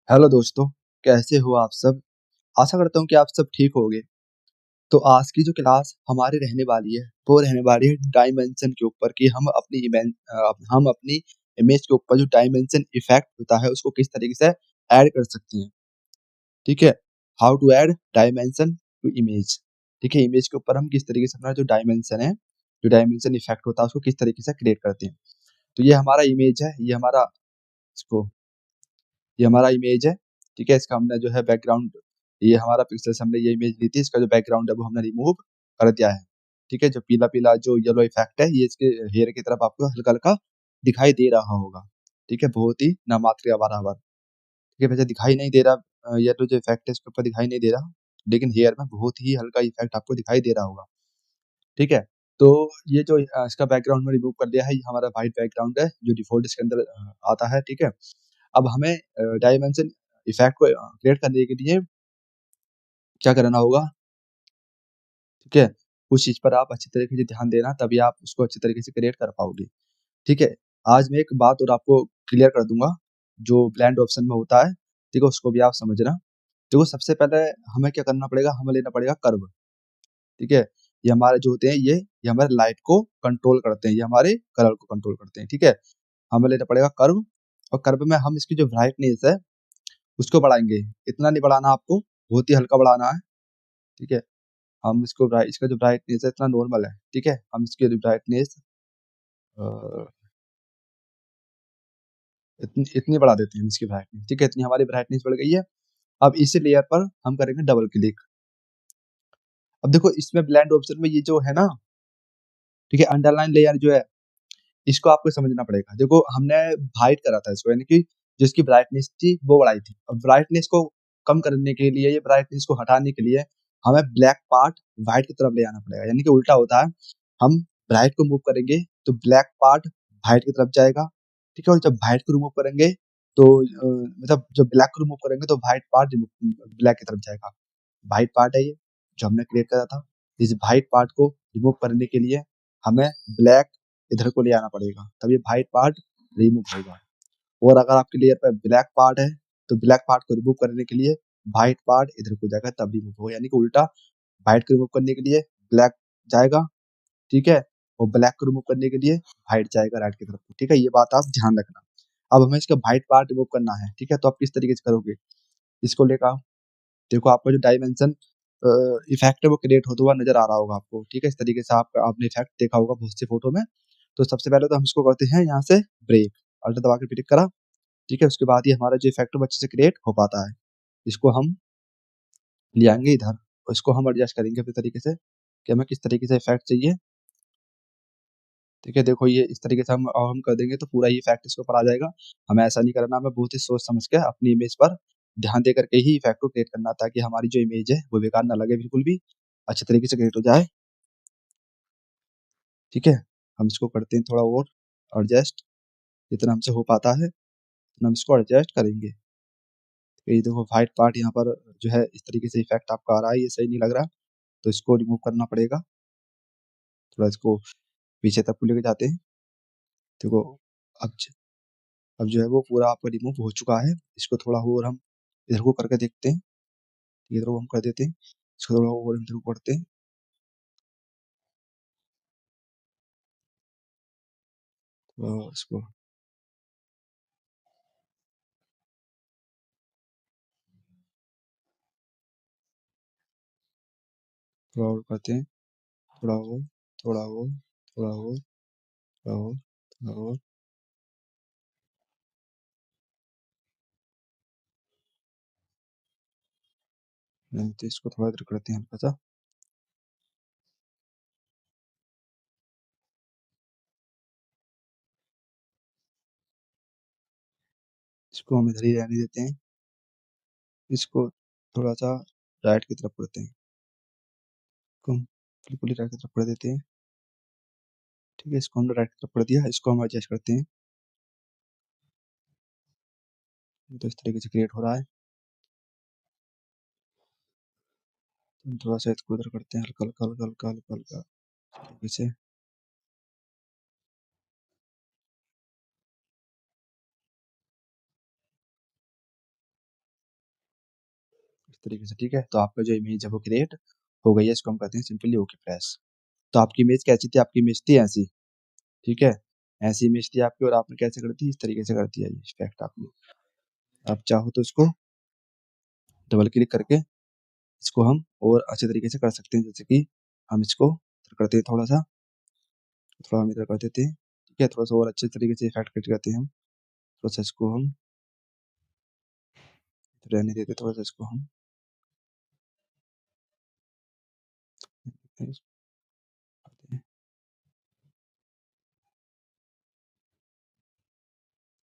Hello दोस्तों, कैसे हो आप सब? आशा करता हूँ कि आप सब ठीक होंगे। तो आज की जो क्लास हमारी रहने वाली है, वो रहने वाली है डायमेंशन के ऊपर कि हम अपनी इमेज के ऊपर जो डायमेंशन इफ़ेक्ट होता है, उसको किस तरीके से ऐड कर सकते हैं, ठीक है? How to add dimension to image, ठीक है? इमेज के ऊपर हम किस तरीके से अपना जो डायमेंशन है, जो डायमेंशन इफ़ेक्ट होता है, उसको किस तरीके से क्रिएट करते हैं। तो ये हमारा इमेज है, इसको ये हमारा इमेज है, ठीक है? इसका हमने जो है बैकग्राउंड ये हमारा पिक्सल से हमने ये इमेज ली थी, इसका जो बैकग्राउंड है वो हमने रिमूव कर दिया है, ठीक है? जो पीला-पीला जो येलो इफ़ेक्ट है ये इसके हेयर की तरफ आपको हल्का-हल्का दिखाई दे रहा होगा, ठीक है? बहुत ही नामात्र या बराबर, ठीक है? वैसे दिखाई नहीं दे रहा येलो जो इफ़ेक्ट है इसके ऊपर दिखाई नहीं दे रहा, लेकिन हेयर में बहुत ही हल्का इफ़ेक्ट आपको दिखाई दे रहा होगा, ठीक है? तो ये जो इसका बैकग्राउंड में रिमूव कर दिया है, ये हमारा व्हाइट बैकग्राउंड है, जो डिफ़ॉल्ट इसके अंदर आता है, ठीक है? अब हमें डायमेंशन इफ़ेक्ट को क्रिएट करने के लिए क्या करना होगा, ठीक है? उस चीज़ पर आप अच्छी तरीके से ध्यान देना, तभी आप उसको अच्छे तरीके से क्रिएट कर पाओगे, ठीक है? आज मैं एक बात और आपको क्लियर कर दूँगा, जो ब्लेंड ऑप्शन में होता है, ठीक है? उसको भी आप समझना। देखो सबसे पहले हमें क्या करना पड़ेगा, हमें लेना पड़ेगा कर्व, ठीक है? ये हमारे जो होते हैं ये हमारे लाइट को कंट्रोल करते हैं, ये हमारे कलर को कंट्रोल करते हैं, ठीक है? हमें लेना पड़ेगा कर्व और कर्व में हम इसकी जो ब्राइटनेस है, उसको बढ़ाएँगे। इतना नहीं बढ़ाना आपको, बहुत ही हल्का बढ़ाना है, ठीक है? हम इसका जो ब्राइटनेस है इतना नॉर्मल है, ठीक है? हम इसकी जो ब्राइटनेस अ, इतनी इतनी बढ़ा देते हैं हम इसकी ब्राइटनेस, ठीक है? इतनी हमारी ब्राइटनेस बढ़ गई है। अब इस लेयर पर हम करेंगे डबल क्लिक। अब देखो इसमें ब्लेंड ऑप्शन में ये जो है ना, ठीक है? अंडरलाइन लेयर जो है, इसको आपको समझना पड़ेगा। देखो हमने हाइड करा था इसको, यानी कि जिसकी ब्राइटनेस थी वो बढ़ाई थी। अब ब्राइटनेस को कम करने के लिए, ये ब्राइटनेस को हटाने के लिए हमें ब्लैक पार्ट व्हाइट की तरफ ले आना पड़ेगा, यानी कि उल्टा होता है। हम ब्राइट को मूव करेंगे तो ब्लैक पार्ट व्हाइट की तरफ जाएगा, ठीक है? और जब व्हाइट को रिमूव करेंगे तो मतलब जब ब्लैक को रिमूव करेंगे तो व्हाइट पार्ट ब्लैक की तरफ जाएगा। व्हाइट पार्ट है ये, जो हमने क्रिएट करा था। इस व्हाइट पार्ट को रिमूव करने के लिए हमें ब्लैक इधर को ले आना पड़ेगा, तब ये व्हाइट पार्ट रिमूव होगा। और अगर आपके लेयर पे ब्लैक पार्ट है, तो ब्लैक पार्ट को रिमूव करने के लिए व्हाइट पार्ट इधर को जाएगा तब रिमूव होगा, यानी कि उल्टा व्हाइट को रिमूव करने के लिए ब्लैक जाएगा, ठीक है? और ब्लैक को रिमूव करने के लिए व्हाइट जाएगा राइट की तरफ, ठीक है? ये बात आप ध्यान रखना। अब हमें इसका व्हाइट पार्ट रिमूव करना है, ठीक है? तो आप किस तरीके से करोगे? इसको लेकर आओ, देखो आपका जो डायमेंशन इफ़ेक्ट है वो क्रिएट होता हुआ नज़र आ रहा होगा आपको, ठीक है? इस तरीके से आपने इफ़ेक्ट देखा होगा बहुत सी फ़ोटो में। तो सबसे पहले तो हम इसको करते हैं यहाँ से ब्रेक, अल्ट दबा के क्लिक करा, ठीक है? उसके बाद ये हमारा जो इफ़ेक्ट है वो अच्छे से क्रिएट हो पाता है। इसको हम ले आएँगे इधर और इसको हम एडजस्ट करेंगे अपने तरीके से कि हमें किस तरीके से इफ़ेक्ट चाहिए, ठीक है? देखो ये इस तरीके से हम कर देंगे तो पूरा ही इफ़ेक्ट इसके ऊपर आ जाएगा। हमें ऐसा नहीं करना, हमें बहुत ही सोच समझ के अपनी इमेज पर ध्यान दे करके ही इफ़ेक्ट को क्रिएट करना, ताकि हमारी जो इमेज है वो बेकार ना लगे बिल्कुल भी, अच्छे तरीके से क्रिएट हो जाए, ठीक है? हम इसको करते हैं थोड़ा और एडजस्ट, जितना हमसे हो पाता है, उतना हम इसको एडजस्ट करेंगे। तो ये देखो व्हाइट पार्ट यहाँ पर जो है इस तरीके से इफ़ेक्ट आपका आ रहा है, ये सही नहीं लग रहा, तो इसको रिमूव करना पड़ेगा। थोड़ा इसको पीछे तक को लेके जाते हैं। देखो अब ज अब जो है वो पूरा आपका रिमूव हो चुका है। इसको थोड़ा और हम इधर को करके देखते हैं, इधर को हम कर देते हैं। इसको थोड़ा और इधर को करते हैं। इसको थोड़ा और करते हैं, थोड़ा और, थोड़ा और, थोड़ा और, थोड़ा और, थोड़ा और। नहीं तो इसको थोड़ा इधर करते हैं हल्का-सा। इसको हम इधर ही रहने देते हैं। इसको थोड़ा-सा राइट की तरफ करते हैं। इसको हम बिल्कुल ही राइट की तरफ कर देते हैं। ठीक है, इसको हमने राइट की तरफ कर दिया। इसको हम एडजस्ट करते हैं। तो इस तरीके से क्रिएट हो रहा है। हम थोड़ा-सा इसको इधर करते हैं हल्का-हल्का, हल्का-हल्का, हल्का-हल्का तरीके से। इस तरीके से, ठीक है। तो आपका जो इमेज है वो क्रिएट हो गई है, इसको हम कहते हैं सिंपली ओके प्रेस। तो आपकी इमेज कैसी थी? आपकी इमेज थी ऐसी, ठीक है, ऐसी इमेज थी आपकी, और आपने कैसे कर दी? इस तरीके से कर दिया ये इफेक्ट आपने। आप चाहो तो इसको डबल क्लिक करके इसको हम और अच्छे तरीके से कर सकते हैं, जैसे कि हम इसको करते हैं थोड़ा सा, थोड़ा हम इधर कर देते हैं, ठीक है, थोड़ा सा और अच्छे तरीके से इफेक्ट क्रिएट करते हैं हम। थोड़ा सा इसको हम रहने देते, थोड़ा सा इसको हम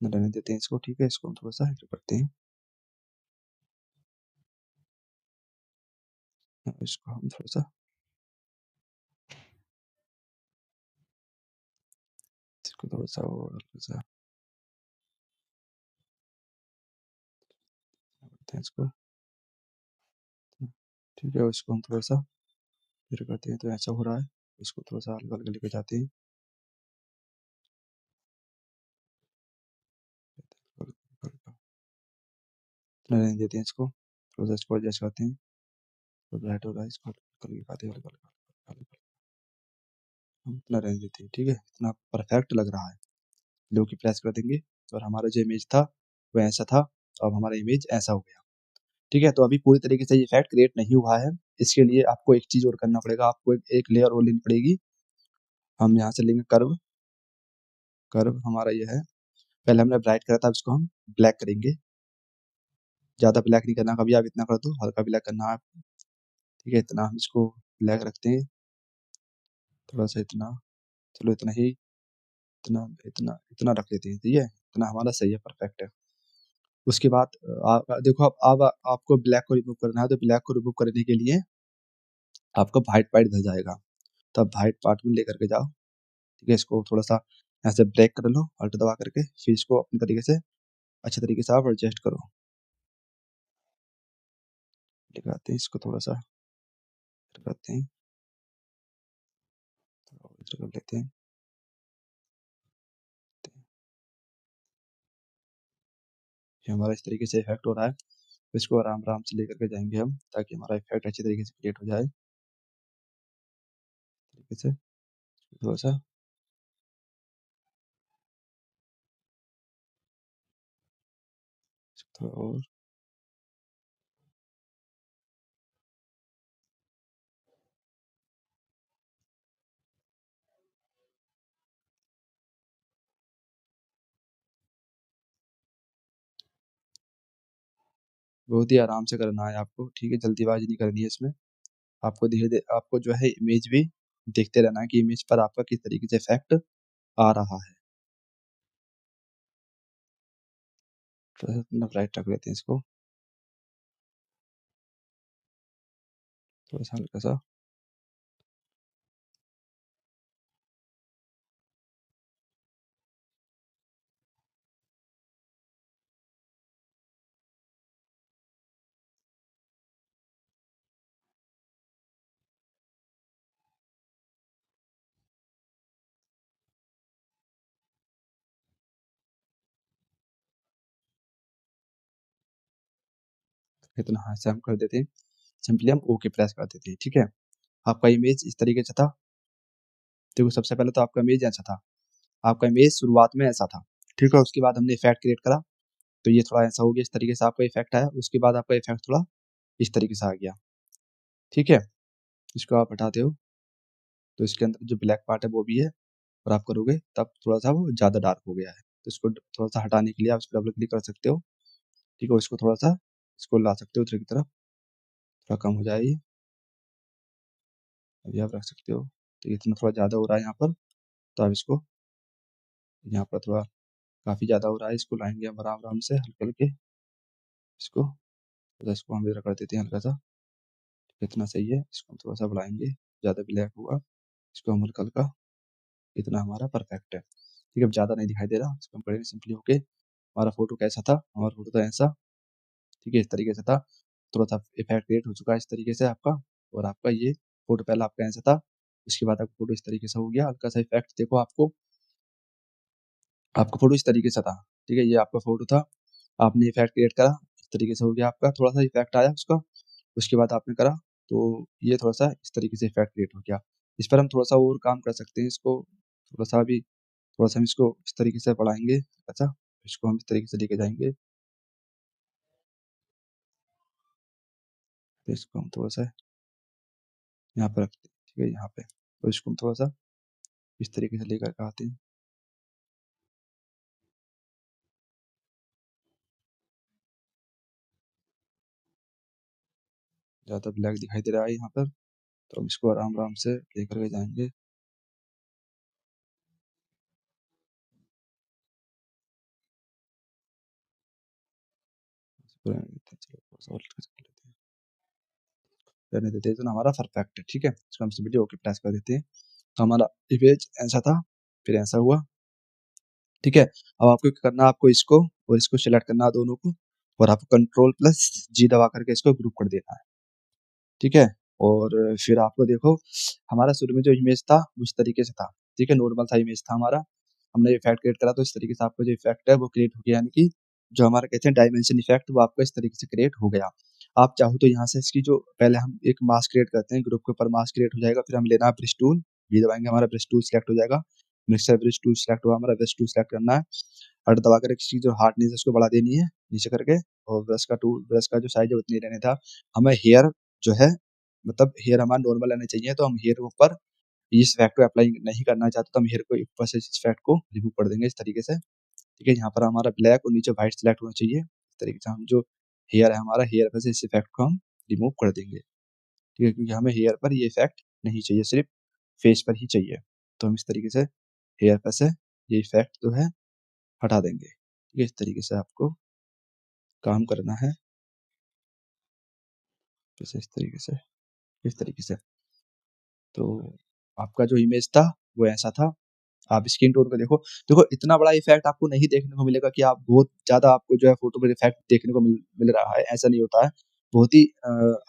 रहने देते हैं इसको, ठीक है। इसको हम थोड़ा सा करते हैं, इसको हम थोड़ा सा इसको थोड़ा सा और हल्का सा करते हैं इसको, ठीक है। इसको हम थोड़ा सा फिर करते हैं, तो ऐसा हो रहा है, इसको थोड़ा सा हल्का हल्का लेके जाते हैं, रहने देते हैं इसको, थोड़ा सा इसको एडजस्ट करते हैं, तो ब्राइट हो रहा है, इसको हल्का लेके आते हैं, हल्का हल्का हल्का हम इतना रहने देते हैं, ठीक है। इतना परफेक्ट लग रहा है। लो की प्रेस कर देंगे और हमारा जो इमेज था वो ऐसा था, अब हमारा इमेज ऐसा हो गया, ठीक है। तो अभी पूरी तरीके से ये इफेक्ट क्रिएट नहीं हुआ है, इसके लिए आपको एक चीज और करना पड़ेगा, आपको एक लेयर और लेनी पड़ेगी। हम यहाँ से लेंगे कर्व, कर्व हमारा ये है, पहले हमने ब्राइट करा था, अब इसको हम ब्लैक करेंगे। ज़्यादा ब्लैक नहीं करना, कभी आप इतना कर दो, हल्का ब्लैक करना है, ठीक है। इतना हम इसको ब्लैक रखते हैं, थोड़ा सा इतना, चलो इतना ही, इतना इतना इतना रख लेते हैं, ठीक है। इतना हमारा सही है, परफेक्ट है। उसके बाद देखो, अब आपको ब्लैक को रिमूव करना है, तो ब्लैक को रिमूव करने के लिए आपका वाइट पार्ट इधर जाएगा, तब वाइट पार्ट में लेकर के जाओ, ठीक है। इसको थोड़ा सा यहाँ से ब्रेक कर लो, अल्ट दबा करके, फिर इसको अपने तरीके से अच्छे तरीके से आप एडजस्ट करो, दिखाते हैं इसको थोड़ा सा करते हैं, कर लेते हैं, ये हमारा इस तरीके से इफेक्ट हो रहा है। तो इसको आराम आराम से लेकर के जाएंगे हम, ताकि हमारा इफेक्ट अच्छी तरीके से क्रिएट हो जाए, तरीके से थोड़ा सा थोड़ा और, बहुत ही आराम से करना है आपको, ठीक है, जल्दीबाजी नहीं करनी है इसमें। आपको धीरे धीरे आपको जो है इमेज भी देखते रहना है कि इमेज पर आपका किस तरीके से इफेक्ट आ रहा है। थोड़ा सा अपना ब्राइट रख लेते हैं इसको, थोड़ा सा हल्का सा, इतना हाथ से हम कर देते हैं, सिंपली हम ओके प्रेस कर देते हैं, ठीक है। आपका इमेज इस तरीके से था, देखो सबसे पहले तो आपका इमेज ऐसा था, आपका इमेज शुरुआत में ऐसा था, ठीक है। उसके बाद हमने इफेक्ट क्रिएट करा, तो ये थोड़ा ऐसा हो गया, इस तरीके से आपका इफेक्ट आया, उसके बाद आपका इफेक्ट थोड़ा इस तरीके से आ गया, ठीक है। इसको आप हटाते हो तो इसके अंदर जो ब्लैक पार्ट है वो भी है, और आप करोगे तब थोड़ा सा वो ज़्यादा डार्क हो गया है, तो इसको थोड़ा सा हटाने के लिए आप इस पर डबल क्लिक कर सकते हो, ठीक है। और इसको थोड़ा सा इसको ला सकते हो उधर की तरफ, थोड़ा कम हो जाए ये, अभी आप रख सकते हो। तो ये इतना थोड़ा ज़्यादा हो रहा है यहाँ पर, तो आप इसको यहाँ पर थोड़ा काफ़ी ज़्यादा हो रहा है, इसको लाएंगे हम आराम आराम से हल्के हल्के, इसको तो इसको हम इधर कर देते हैं हल्का सा, इतना सही है। इसको हम थोड़ा सा बढ़ाएंगे, ज़्यादा ब्लैक होगा, इसको हम हल्का हल्का, इतना हमारा परफेक्ट है, ठीक है। अब ज़्यादा नहीं दिखाई दे रहा, इसको हम करेंगे सिंपली ओके। हमारा फोटो कैसा था? हमारा फोटो था ऐसा, ठीक है, इस तरीके से था, थोड़ा सा इफेक्ट क्रिएट हो चुका है इस तरीके से आपका, और आपका ये फोटो पहले आपका ऐसा था, उसके बाद आपका फोटो इस तरीके से हो गया, हल्का सा इफेक्ट देखो, आपको आपका फोटो इस तरीके से था, ठीक है। ये आपका फोटो था, आपने इफेक्ट क्रिएट करा, इस तरीके से हो गया आपका, थोड़ा सा इफेक्ट आया उसका, उसके बाद आपने करा तो ये थोड़ा-सा इस तरीके से इफ़ेक्ट क्रिएट हो गया। इस पर हम थोड़ा-सा और काम कर सकते हैं, इसको थोड़ा-सा अभी थोड़ा-सा हम इसको इस तरीके से बढ़ाएँगे। अच्छा, इसको हम इस तरीके से लेके जाएँगे। तो इसको हम थोड़ा-सा यहाँ पे रखते हैं, ठीक है? यहाँ पे। तो इसको हम थोड़ा-सा इस तरीके से लेकर के आते हैं। ज़्यादा ब्लैक दिखाई दे रहा है यहाँ पर, तो हम इसको आराम-आराम से लेकर के जाएँगे। चलो थोड़ा-सा और कर लेते हैं। रहने देते हैं, तो हमारा परफेक्ट है, ठीक है? इसको हम सिंपली ओके प्रेस कर देते हैं। तो हमारा इमेज ऐसा था, फिर ऐसा हुआ, ठीक है? अब आपको क्या करना है, आपको इसको और इसको सेलेक्ट करना है दोनों को और आपको कंट्रोल प्लस जी दबा करके इसको ग्रुप कर देना है, ठीक है? और फिर आपको देखो हमारा शुरू में जो इमेज था वो इस तरीके से था, ठीक है? नॉर्मल सा इमेज था हमारा। हमने इफ़ेक्ट क्रिएट करा तो इस तरीके से आपका जो इफ़ेक्ट है वो क्रिएट हो गया, यानी कि जो हमारा कहते हैं डायमेंशन इफ़ेक्ट वो आपका इस तरीके से क्रिएट हो गया। आप चाहो तो यहाँ से इसकी जो पहले हम एक मास्क क्रिएट करते हैं, ग्रुप के ऊपर मास्क क्रिएट हो जाएगा, फिर हम लेना है ब्रश टूल, वी दबाएँगे हमारा ब्रश टूल सिलेक्ट हो जाएगा। मिक्सर ब्रश टूल सिलेक्ट हुआ, हमारा ब्रश टूल सिलेक्ट करना है। हट दबा कर इसकी जो हार्डनेस है उसको बढ़ा देनी है नीचे करके, और ब्रश का जो साइज़ है उतनी रहने था। हमें हेयर जो है मतलब हेयर हमारा नॉर्मल रहने चाहिए, तो हम हेयर के ऊपर इस इफ़ेक्ट को अप्लाई नहीं करना चाहते, तो हम हेयर को ऊपर से इस इफ़ेक्ट को रिमूव कर देंगे इस तरीके से, ठीक है? यहाँ पर हमारा ब्लैक और नीचे व्हाइट सिलेक्ट होना चाहिए। इस तरीके से हम जो हेयर है हमारा, हेयर पे से इस इफ़ेक्ट को हम रिमूव कर देंगे, ठीक है? क्योंकि हमें हेयर पर ये इफ़ेक्ट नहीं चाहिए, सिर्फ़ फेस पर ही चाहिए। तो हम इस तरीके से हेयर पे से ये इफ़ेक्ट जो है हटा देंगे, ठीक है? इस तरीके से आपको काम करना है। जैसे इस तरीके से। तो आपका जो इमेज था वो ऐसा था। आप स्किन टोन को देखो, देखो इतना बड़ा इफ़ेक्ट आपको नहीं देखने को मिलेगा कि आप बहुत ज़्यादा आपको जो है फ़ोटो में इफ़ेक्ट देखने को मिल मिल रहा है, ऐसा नहीं होता है। बहुत ही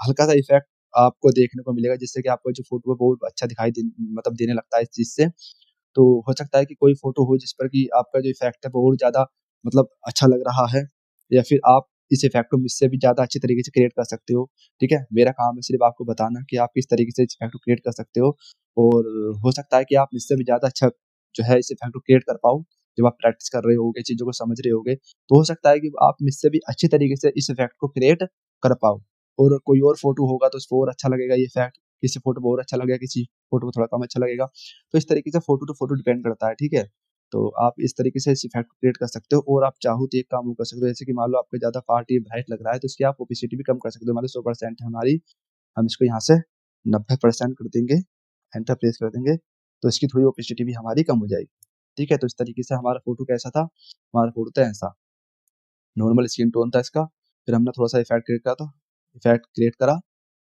हल्का-सा इफ़ेक्ट आपको देखने को मिलेगा, जिससे कि आपको जो फ़ोटो है बहुत अच्छा दिखाई मतलब देने लगता है इस चीज़ से। तो हो सकता है कि कोई फ़ोटो हो जिस पर कि आपका जो इफ़ेक्ट है वो और ज़्यादा मतलब अच्छा लग रहा है, या फिर आप इस इफ़ेक्ट को मुझसे भी ज़्यादा अच्छे तरीके से क्रिएट कर सकते हो, ठीक है? मेरा काम है सिर्फ़ आपको बताना कि आप किस तरीके से इस इफ़ेक्ट को क्रिएट कर सकते हो, और हो सकता है कि आप मुझसे भी ज़्यादा अच्छा जो है इस इफ़ेक्ट को क्रिएट कर पाओ। जब आप प्रैक्टिस कर रहे होगे, चीज़ों को समझ रहे होगे, तो हो सकता है कि आप मुझसे भी अच्छी तरीके से इस इफ़ेक्ट को क्रिएट कर पाओ, और कोई और फ़ोटो होगा तो उसको और अच्छा लगेगा ये इफ़ेक्ट, किसी फ़ोटो में और अच्छा लगेगा, किसी फ़ोटो में थोड़ा कम अच्छा लगेगा। तो इस तरीके से फ़ोटो टू फ़ोटो डिपेंड करता है, ठीक है? तो आप इस तरीके से इस इफ़ेक्ट को क्रिएट कर सकते हो, और आप चाहो तो एक काम और कर सकते हो, जैसे कि मान लो आपको ज़्यादा पार्टी ब्राइट लग रहा है, तो इसकी आप ओपेसिटी भी कम कर सकते हो। मान लो 100% है हमारी, हम इसको यहाँ से 90% कर देंगे, एंटर प्रेस कर देंगे, तो इसकी थोड़ी ओपेसिटी भी हमारी कम हो जाएगी, ठीक है? तो इस तरीके से हमारा फ़ोटो कैसा था? हमारा फ़ोटो था ऐसा, नॉर्मल स्किन टोन था इसका, फिर हमने थोड़ा-सा इफ़ेक्ट क्रिएट करा,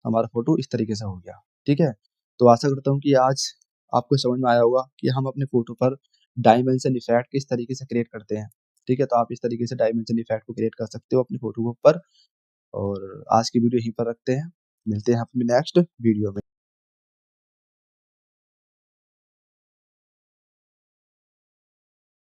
हमारा फ़ोटो इस तरीके से हो गया, ठीक है? तो आशा करता हूँ कि आज आपको समझ में आया होगा कि हम अपने फ़ोटो पर डायमेंशन इफ़ेक्ट किस तरीके से क्रिएट करते हैं, ठीक है? तो आप इस तरीके से डायमेंशन इफ़ेक्ट को क्रिएट कर सकते हो अपनी फ़ोटो के ऊपर, और आज की वीडियो यहीं पर रखते हैं। मिलते हैं अपनी नेक्स्ट वीडियो में।